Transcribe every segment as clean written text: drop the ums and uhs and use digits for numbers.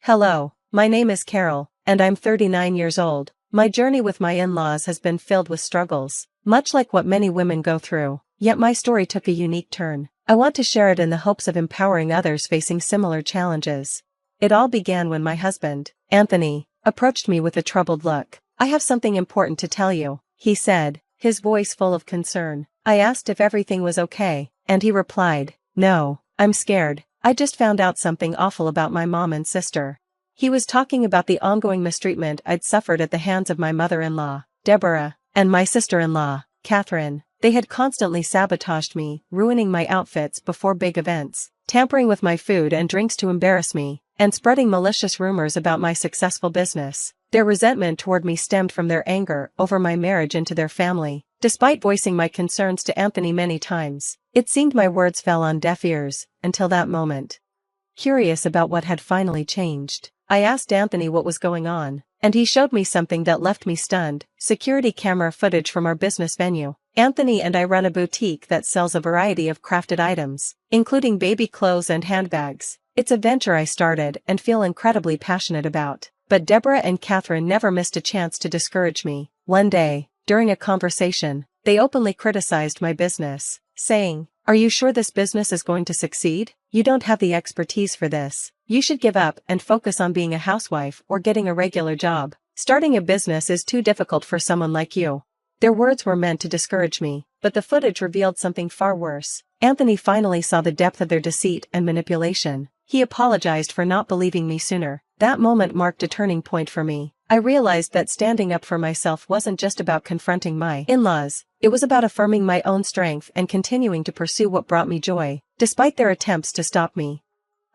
Hello, my name is Carol, and I'm 39 years old. My journey with my in-laws has been filled with struggles, much like what many women go through, yet my story took a unique turn. I want to share it in the hopes of empowering others facing similar challenges. It all began when my husband, Anthony, approached me with a troubled look. "I have something important to tell you," he said, his voice full of concern. I asked if everything was okay, and he replied, "No, I'm scared. I just found out something awful about my mom and sister." He was talking about the ongoing mistreatment I'd suffered at the hands of my mother-in-law, Deborah, and my sister-in-law, Catherine. They had constantly sabotaged me, ruining my outfits before big events, tampering with my food and drinks to embarrass me, and spreading malicious rumors about my successful business. Their resentment toward me stemmed from their anger over my marriage into their family. Despite voicing my concerns to Anthony many times, it seemed my words fell on deaf ears, until that moment. Curious about what had finally changed, I asked Anthony what was going on, and he showed me something that left me stunned: security camera footage from our business venue. Anthony and I run a boutique that sells a variety of crafted items, including baby clothes and handbags. It's a venture I started and feel incredibly passionate about. But Deborah and Catherine never missed a chance to discourage me. One day, during a conversation, they openly criticized my business, saying, "Are you sure this business is going to succeed? You don't have the expertise for this. You should give up and focus on being a housewife or getting a regular job. Starting a business is too difficult for someone like you." Their words were meant to discourage me, but the footage revealed something far worse. Anthony finally saw the depth of their deceit and manipulation. He apologized for not believing me sooner. That moment marked a turning point for me. I realized that standing up for myself wasn't just about confronting my in-laws, it was about affirming my own strength and continuing to pursue what brought me joy, despite their attempts to stop me.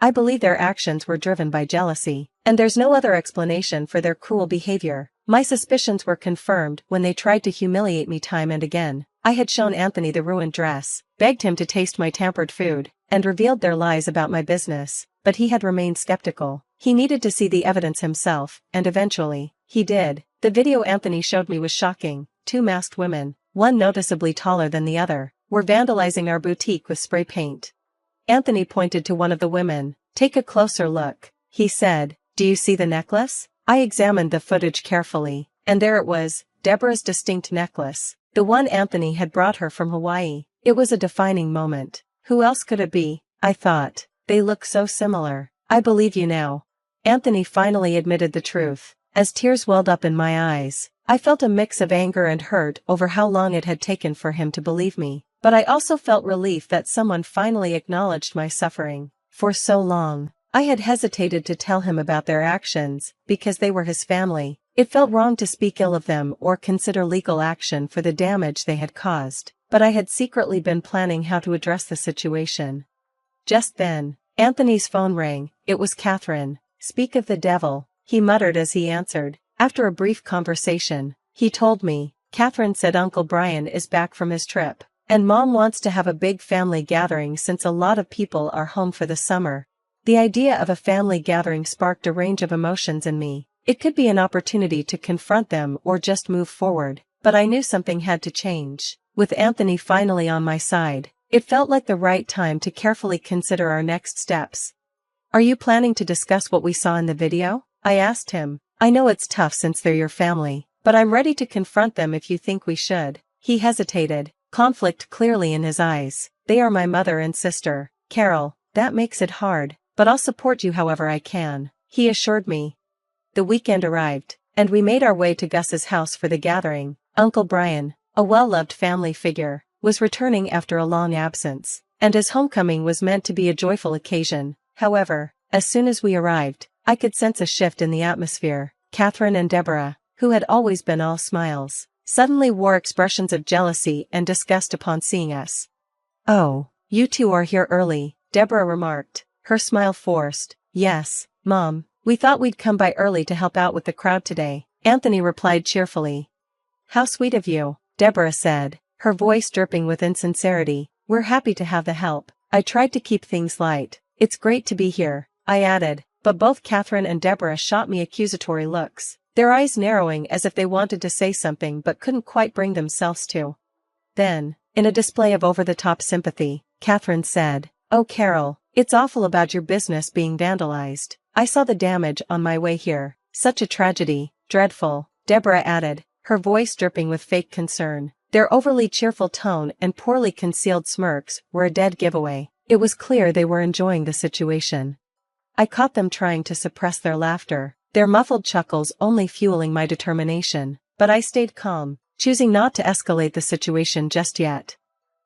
I believe their actions were driven by jealousy, and there's no other explanation for their cruel behavior. My suspicions were confirmed when they tried to humiliate me time and again. I had shown Anthony the ruined dress, begged him to taste my tampered food, and revealed their lies about my business, but he had remained skeptical. He needed to see the evidence himself, and eventually, he did. The video Anthony showed me was shocking. Two masked women, one noticeably taller than the other, were vandalizing our boutique with spray paint. Anthony pointed to one of the women. "Take a closer look," he said. "Do you see the necklace?" I examined the footage carefully, and there it was, Deborah's distinct necklace, the one Anthony had brought her from Hawaii. It was a defining moment. Who else could it be? I thought. They look so similar. "I believe you now." Anthony finally admitted the truth. As tears welled up in my eyes, I felt a mix of anger and hurt over how long it had taken for him to believe me. But I also felt relief that someone finally acknowledged my suffering. For so long, I had hesitated to tell him about their actions, because they were his family. It felt wrong to speak ill of them or consider legal action for the damage they had caused, but I had secretly been planning how to address the situation. Just then, Anthony's phone rang. It was Catherine. "Speak of the devil," he muttered as he answered. After a brief conversation, he told me, "Catherine said Uncle Brian is back from his trip, and Mom wants to have a big family gathering since a lot of people are home for the summer." The idea of a family gathering sparked a range of emotions in me. It could be an opportunity to confront them or just move forward, but I knew something had to change. With Anthony finally on my side, it felt like the right time to carefully consider our next steps. "Are you planning to discuss what we saw in the video?" I asked him. "I know it's tough since they're your family, but I'm ready to confront them if you think we should." He hesitated, conflict clearly in his eyes. "They are my mother and sister, Carol. That makes it hard, but I'll support you however I can," he assured me. The weekend arrived, and we made our way to Gus's house for the gathering. Uncle Brian, a well-loved family figure, was returning after a long absence, and his homecoming was meant to be a joyful occasion. However, as soon as we arrived, I could sense a shift in the atmosphere. Catherine and Deborah, who had always been all smiles, suddenly wore expressions of jealousy and disgust upon seeing us. "Oh, you two are here early," Deborah remarked, her smile forced. "Yes, Mom, we thought we'd come by early to help out with the crowd today," Anthony replied cheerfully. "How sweet of you," Deborah said, her voice dripping with insincerity. "We're happy to have the help." I tried to keep things light. "It's great to be here," I added, but both Catherine and Deborah shot me accusatory looks, their eyes narrowing as if they wanted to say something but couldn't quite bring themselves to. Then, in a display of over-the-top sympathy, Catherine said, "Oh Carol, it's awful about your business being vandalized. I saw the damage on my way here. Such a tragedy, dreadful, Deborah added, her voice dripping with fake concern. Their overly cheerful tone and poorly concealed smirks were a dead giveaway. It was clear they were enjoying the situation. I caught them trying to suppress their laughter, their muffled chuckles only fueling my determination. But I stayed calm, choosing not to escalate the situation just yet.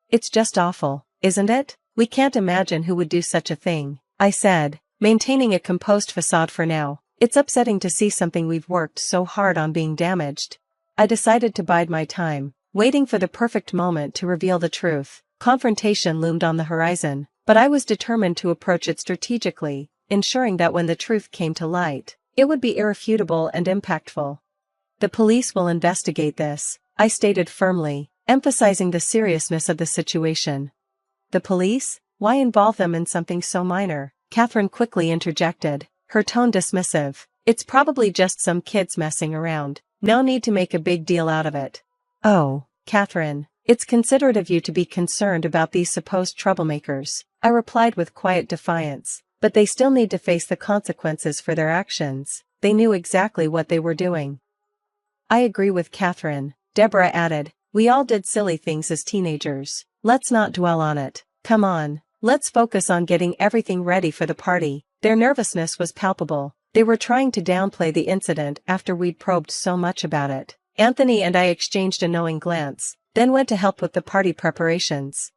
It's just awful, isn't it? We can't imagine who would do such a thing, I said, maintaining a composed facade for now. It's upsetting to see something we've worked so hard on being damaged. I decided to bide my time, waiting for the perfect moment to reveal the truth. Confrontation loomed on the horizon, but I was determined to approach it strategically, ensuring that when the truth came to light, it would be irrefutable and impactful. The police will investigate this, I stated firmly, emphasizing the seriousness of the situation. The police? Why involve them in something so minor? Catherine quickly interjected, her tone dismissive. It's probably just some kids messing around. No need to make a big deal out of it. Oh, Catherine, it's considerate of you to be concerned about these supposed troublemakers, I replied with quiet defiance. But they still need to face the consequences for their actions. They knew exactly what they were doing. I agree with Catherine, Deborah added. We all did silly things as teenagers. Let's not dwell on it. Come on, let's focus on getting everything ready for the party. Their nervousness was palpable. They were trying to downplay the incident after we'd probed so much about it. Anthony and I exchanged a knowing glance, then went to help with the party preparations.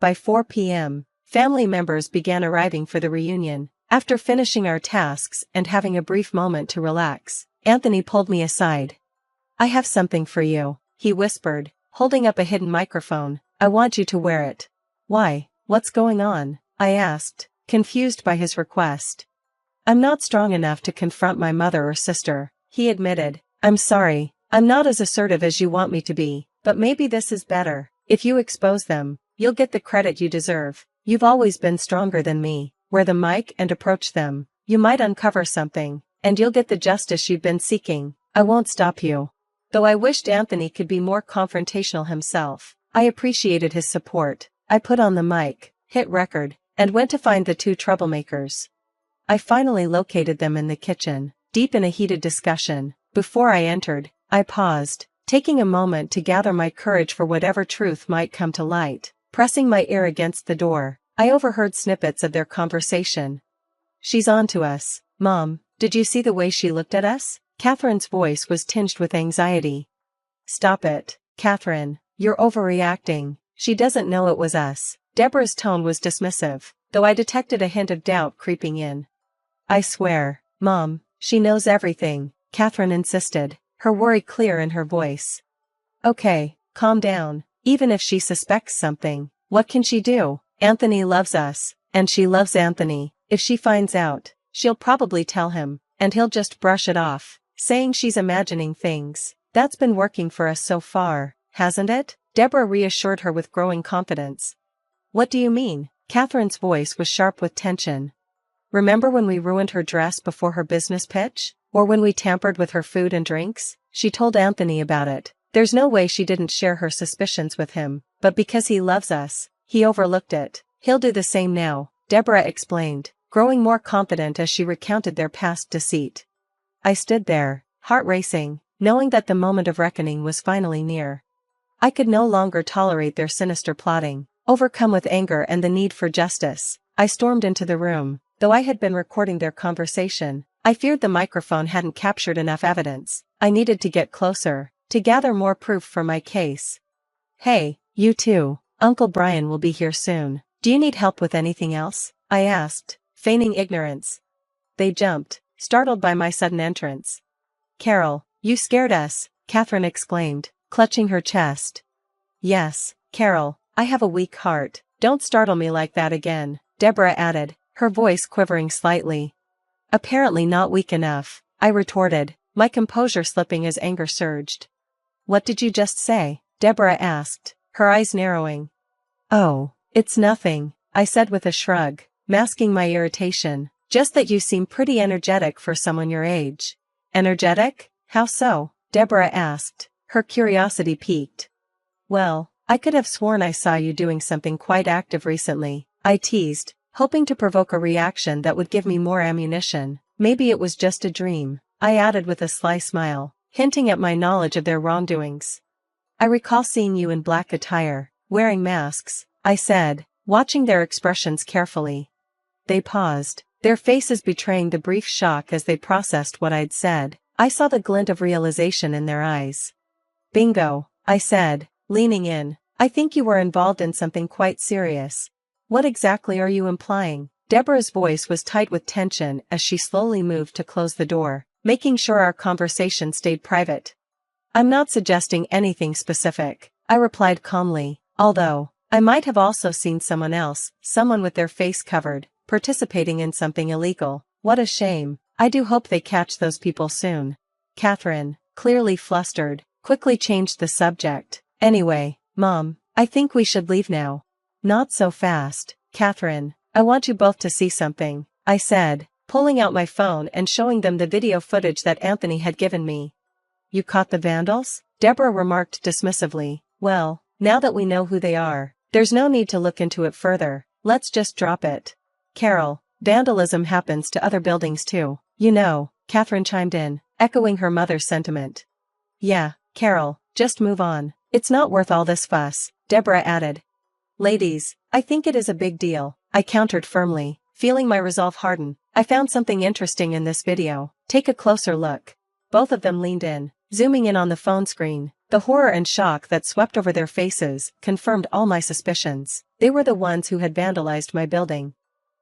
By 4 p.m., family members began arriving for the reunion. After finishing our tasks and having a brief moment to relax, Anthony pulled me aside. I have something for you, he whispered, holding up a hidden microphone. I want you to wear it. Why, what's going on? I asked, confused by his request. I'm not strong enough to confront my mother or sister, he admitted. I'm sorry, I'm not as assertive as you want me to be, but maybe this is better. If you expose them, you'll get the credit you deserve. You've always been stronger than me. Wear the mic and approach them. You might uncover something, and you'll get the justice you've been seeking. I won't stop you. Though I wished Anthony could be more confrontational himself, I appreciated his support. I put on the mic, hit record, and went to find the two troublemakers. I finally located them in the kitchen, deep in a heated discussion. Before I entered, I paused, taking a moment to gather my courage for whatever truth might come to light. Pressing my ear against the door, I overheard snippets of their conversation. She's on to us, Mom. Did you see the way she looked at us? Catherine's voice was tinged with anxiety. Stop it, Catherine. You're overreacting. She doesn't know it was us. Deborah's tone was dismissive, though I detected a hint of doubt creeping in. I swear, Mom, she knows everything, Catherine insisted, her worry clear in her voice. Okay, calm down. Even if she suspects something, what can she do? Anthony loves us, and she loves Anthony. If she finds out, she'll probably tell him, and he'll just brush it off, saying she's imagining things. That's been working for us so far, hasn't it? Deborah reassured her with growing confidence. What do you mean? Catherine's voice was sharp with tension. Remember when we ruined her dress before her business pitch? Or when we tampered with her food and drinks? She told Anthony about it. There's no way she didn't share her suspicions with him, but because he loves us, he overlooked it. He'll do the same now, Deborah explained, growing more confident as she recounted their past deceit. I stood there, heart racing, knowing that the moment of reckoning was finally near. I could no longer tolerate their sinister plotting. Overcome with anger and the need for justice, I stormed into the room. Though I had been recording their conversation, I feared the microphone hadn't captured enough evidence. I needed to get closer, to gather more proof for my case. Hey, you two, Uncle Brian will be here soon. Do you need help with anything else? I asked, feigning ignorance. They jumped, startled by my sudden entrance. Carol, you scared us, Catherine exclaimed, clutching her chest. Yes, Carol, I have a weak heart. Don't startle me like that again, Deborah added, her voice quivering slightly. Apparently not weak enough, I retorted, my composure slipping as anger surged. What did you just say? Deborah asked, her eyes narrowing. Oh, it's nothing, I said with a shrug, masking my irritation. Just that you seem pretty energetic for someone your age. Energetic? How so? Deborah asked, her curiosity piqued. Well, I could have sworn I saw you doing something quite active recently, I teased, hoping to provoke a reaction that would give me more ammunition. Maybe it was just a dream, I added with a sly smile, hinting at my knowledge of their wrongdoings. I recall seeing you in black attire, wearing masks, I said, watching their expressions carefully. They paused, their faces betraying the brief shock as they processed what I'd said. I saw the glint of realization in their eyes. Bingo, I said, leaning in. I think you were involved in something quite serious. What exactly are you implying? Deborah's voice was tight with tension as she slowly moved to close the door, making sure our conversation stayed private. I'm not suggesting anything specific, I replied calmly, although I might have also seen someone else, someone with their face covered, participating in something illegal. What a shame. I do hope they catch those people soon. Catherine, clearly flustered, quickly changed the subject. Anyway, Mom, I think we should leave now. Not so fast, Catherine. I want you both to see something, I said, pulling out my phone and showing them the video footage that Anthony had given me. You caught the vandals? Deborah remarked dismissively. Well, now that we know who they are, there's no need to look into it further. Let's just drop it. Carol, vandalism happens to other buildings too. You know, Catherine chimed in, echoing her mother's sentiment. Yeah, Carol, just move on. It's not worth all this fuss, Deborah added. Ladies, I think it is a big deal, I countered firmly, feeling my resolve harden. I found something interesting in this video. Take a closer look. Both of them leaned in, zooming in on the phone screen. The horror and shock that swept over their faces confirmed all my suspicions. They were the ones who had vandalized my building.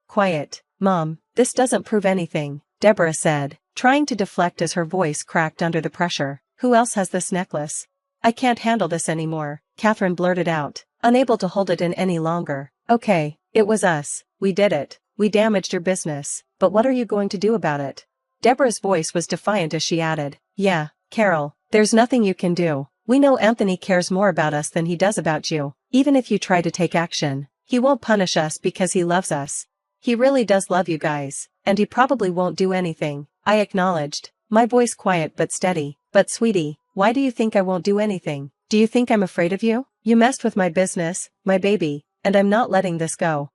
Quiet, Mom, this doesn't prove anything, Deborah said, trying to deflect as her voice cracked under the pressure. Who else has this necklace? I can't handle this anymore, Catherine blurted out, unable to hold it in any longer. Okay, it was us. We did it. We damaged your business. But what are you going to do about it? Deborah's voice was defiant as she added, Yeah, Carol, there's nothing you can do. We know Anthony cares more about us than he does about you. Even if you try to take action, he won't punish us because he loves us. He really does love you guys, and he probably won't do anything, I acknowledged, my voice quiet but steady. But sweetie, why do you think I won't do anything? Do you think I'm afraid of you? You messed with my business, my baby, and I'm not letting this go.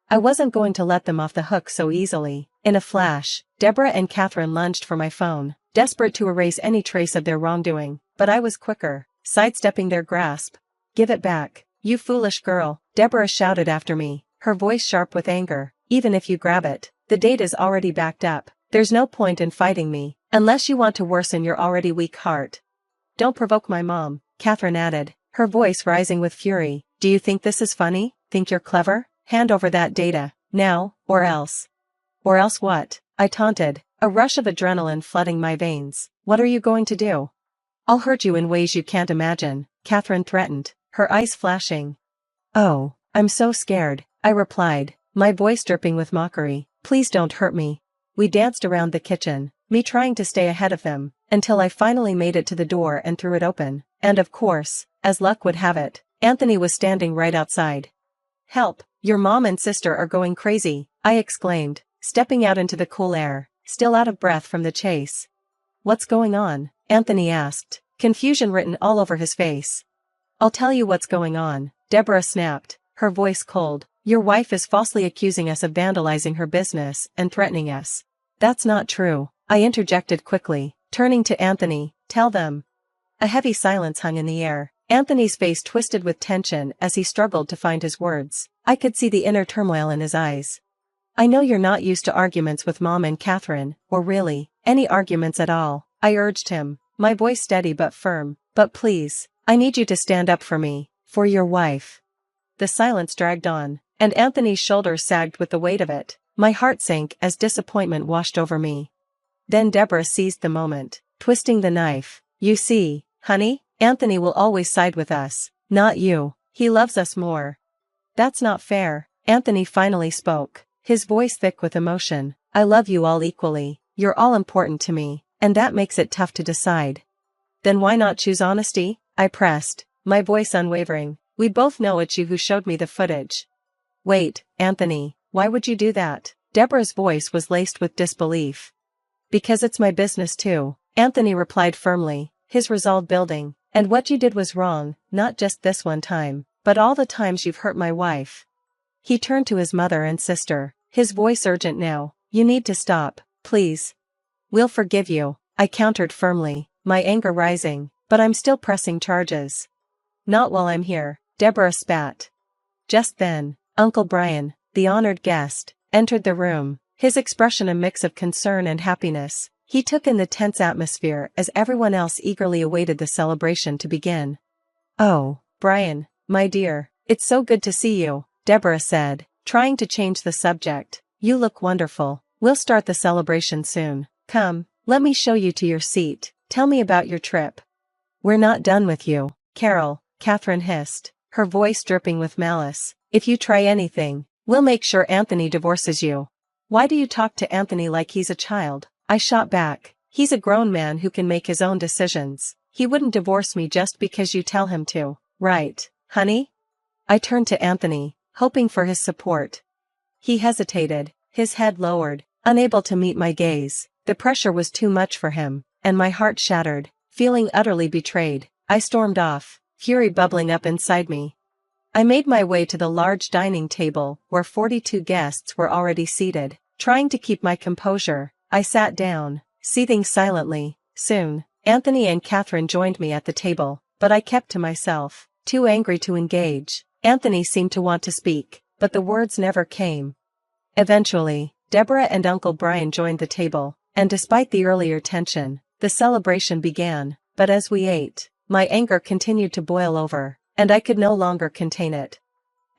I wasn't going to let them off the hook so easily. In a flash, Deborah and Catherine lunged for my phone, desperate to erase any trace of their wrongdoing, but I was quicker, sidestepping their grasp. Give it back, you foolish girl, Deborah shouted after me, her voice sharp with anger. Even if you grab it, the data's already backed up. There's no point in fighting me, unless you want to worsen your already weak heart. Don't provoke my mom, Catherine added, her voice rising with fury. Do you think this is funny? Think you're clever? Hand over that data, now, or else. Or else what? I taunted, a rush of adrenaline flooding my veins. What are you going to do? I'll hurt you in ways you can't imagine, Catherine threatened, her eyes flashing. Oh, I'm so scared, I replied, my voice dripping with mockery. Please don't hurt me. We danced around the kitchen, me trying to stay ahead of them, until I finally made it to the door and threw it open. And of course, as luck would have it, Anthony was standing right outside. Help, your mom and sister are going crazy, I exclaimed, stepping out into the cool air, still out of breath from the chase. What's going on? Anthony asked, confusion written all over his face. I'll tell you what's going on, Deborah snapped, her voice cold. Your wife is falsely accusing us of vandalizing her business and threatening us. That's not true, I interjected quickly, turning to Anthony. Tell them. A heavy silence hung in the air. Anthony's face twisted with tension as he struggled to find his words. I could see the inner turmoil in his eyes. I know you're not used to arguments with Mom and Catherine, or really, any arguments at all, I urged him, my voice steady but firm. But please, I need you to stand up for me, for your wife. The silence dragged on, and Anthony's shoulders sagged with the weight of it. My heart sank as disappointment washed over me. Then Deborah seized the moment, twisting the knife. You see, honey, Anthony will always side with us, not you. He loves us more. That's not fair, Anthony finally spoke, his voice thick with emotion. I love you all equally, you're all important to me, and that makes it tough to decide. Then why not choose honesty? I pressed, my voice unwavering. We both know it's you who showed me the footage. Wait, Anthony, why would you do that? Deborah's voice was laced with disbelief. Because it's my business too, Anthony replied firmly, his resolve building. And what you did was wrong, not just this one time, but all the times you've hurt my wife. He turned to his mother and sister, his voice urgent now. You need to stop. Please. We'll forgive you, I countered firmly, my anger rising, but I'm still pressing charges. Not while I'm here, Deborah spat. Just then, Uncle Brian, the honored guest, entered the room, his expression a mix of concern and happiness. He took in the tense atmosphere as everyone else eagerly awaited the celebration to begin. "Oh, Brian, my dear, it's so good to see you," Deborah said, trying to change the subject. "You look wonderful. We'll start the celebration soon. Come, let me show you to your seat. Tell me about your trip." "We're not done with you, Carol," Catherine hissed, her voice dripping with malice. "If you try anything, we'll make sure Anthony divorces you." "Why do you talk to Anthony like he's a child?" I shot back. "He's a grown man who can make his own decisions. He wouldn't divorce me just because you tell him to, right, honey?" I turned to Anthony, hoping for his support. He hesitated, his head lowered, unable to meet my gaze. The pressure was too much for him, and my heart shattered. Feeling utterly betrayed, I stormed off, fury bubbling up inside me. I made my way to the large dining table where 42 guests were already seated. Trying to keep my composure, I sat down, seething silently. Soon, Anthony and Catherine joined me at the table, but I kept to myself, too angry to engage. Anthony seemed to want to speak, but the words never came. Eventually, Deborah and Uncle Brian joined the table, and despite the earlier tension, the celebration began. But as we ate, my anger continued to boil over, and I could no longer contain it.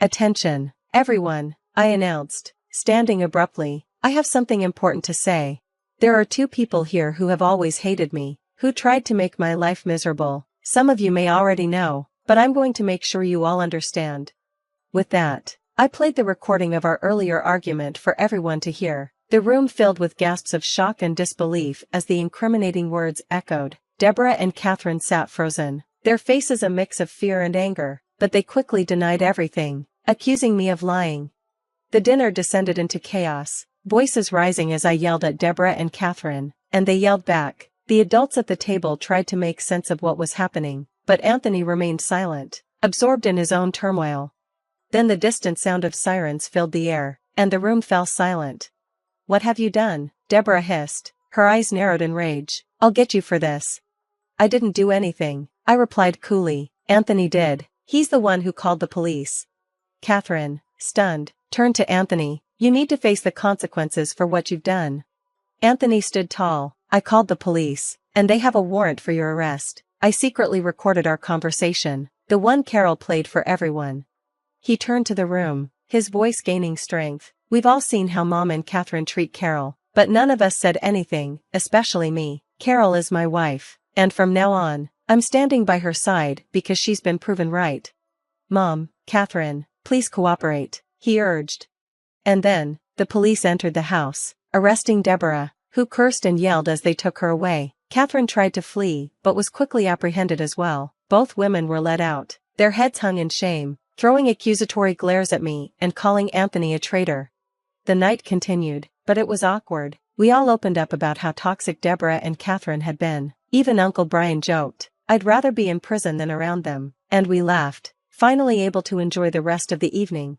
"Attention, everyone," I announced, standing abruptly. "I have something important to say. There are two people here who have always hated me, who tried to make my life miserable. Some of you may already know, but I'm going to make sure you all understand." With that, I played the recording of our earlier argument for everyone to hear. The room filled with gasps of shock and disbelief as the incriminating words echoed. Deborah and Catherine sat frozen, their faces a mix of fear and anger, but they quickly denied everything, accusing me of lying. The dinner descended into chaos, voices rising as I yelled at Deborah and Catherine, and they yelled back. The adults at the table tried to make sense of what was happening, but Anthony remained silent, absorbed in his own turmoil. Then the distant sound of sirens filled the air, and the room fell silent. "What have you done?" Deborah hissed, her eyes narrowed in rage. "I'll get you for this." "I didn't do anything," I replied coolly. "Anthony did. He's the one who called the police." Catherine, stunned, turned to Anthony. "You need to face the consequences for what you've done." Anthony stood tall. "I called the police, and they have a warrant for your arrest. I secretly recorded our conversation, the one Carol played for everyone." He turned to the room, his voice gaining strength. "We've all seen how Mom and Catherine treat Carol, but none of us said anything, especially me. Carol is my wife, and from now on, I'm standing by her side because she's been proven right. Mom, Catherine, please cooperate," he urged. And then, the police entered the house, arresting Deborah, who cursed and yelled as they took her away. Catherine tried to flee, but was quickly apprehended as well. Both women were led out, their heads hung in shame, throwing accusatory glares at me and calling Anthony a traitor. The night continued, but it was awkward. We all opened up about how toxic Deborah and Catherine had been. Even Uncle Brian joked, "I'd rather be in prison than around them," and we laughed, finally able to enjoy the rest of the evening.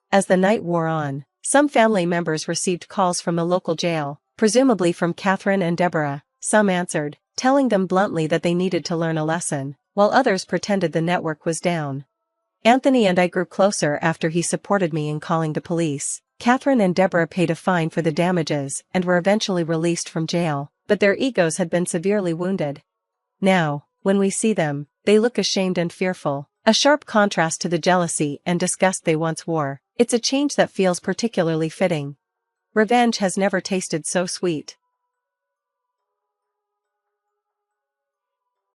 As the night wore on, some family members received calls from the local jail, presumably from Catherine and Deborah. Some answered, telling them bluntly that they needed to learn a lesson, while others pretended the network was down. Anthony and I grew closer after he supported me in calling the police. Catherine and Deborah paid a fine for the damages and were eventually released from jail, but their egos had been severely wounded. Now, when we see them, they look ashamed and fearful, a sharp contrast to the jealousy and disgust they once wore. It's a change that feels particularly fitting. Revenge has never tasted so sweet.